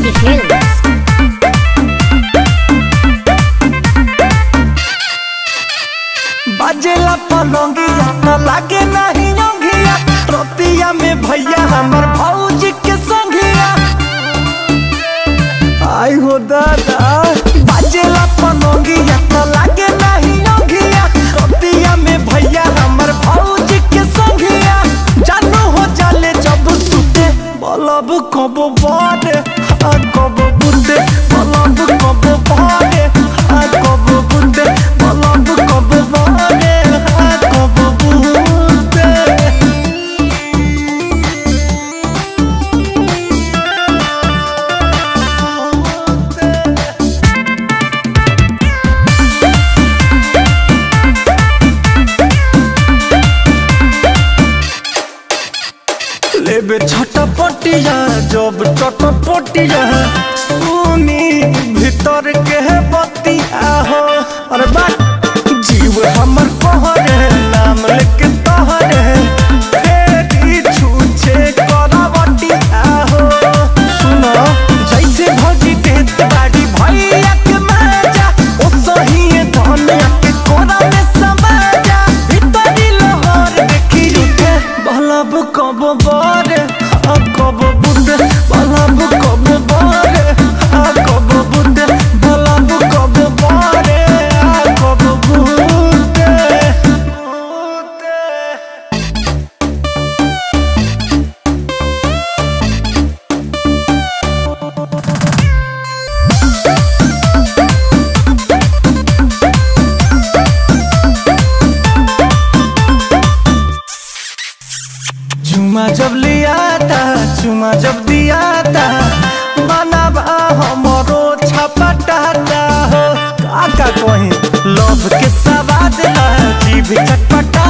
Sandy Hills. बाजेला पलंगिया न लागे नहीं योंगिया, रोतिया में भैया हमर भौजी के संगिया। आई हो दादा बाजेला पलंगिया न लागे नहीं योंगिया, रोतिया में भैया हमर भौजी के संगिया। जानू हो जाले जब सुते बलब कब बारे कब बुंदे, बलब कब बारे कब बुंदे, बलब कब बारे कब बुंदे। लेबे छटपटिया जब चटपटिया, सुनी भीतर के बतिया हो। अरे बात जीव हमर कहरे नाम लेके तहरे, फेरी छूछे करवटिया हो। सुनो जैसे भगी देत बाड़ी भैया के माजा, ओ सही धनिया के कोरा में समाजा। भीतरी लोहर देखी उठे बलब कब बारे कब बुंदे, बलब कब बारे कब बुंदे, बलब कब बारे कब बुंदे। चुमा जब लिया था चुमा जब दिया था, बनाबा हमरो छपटाता हो। काका कहीं लव के सवाद ला जीभ चटपटा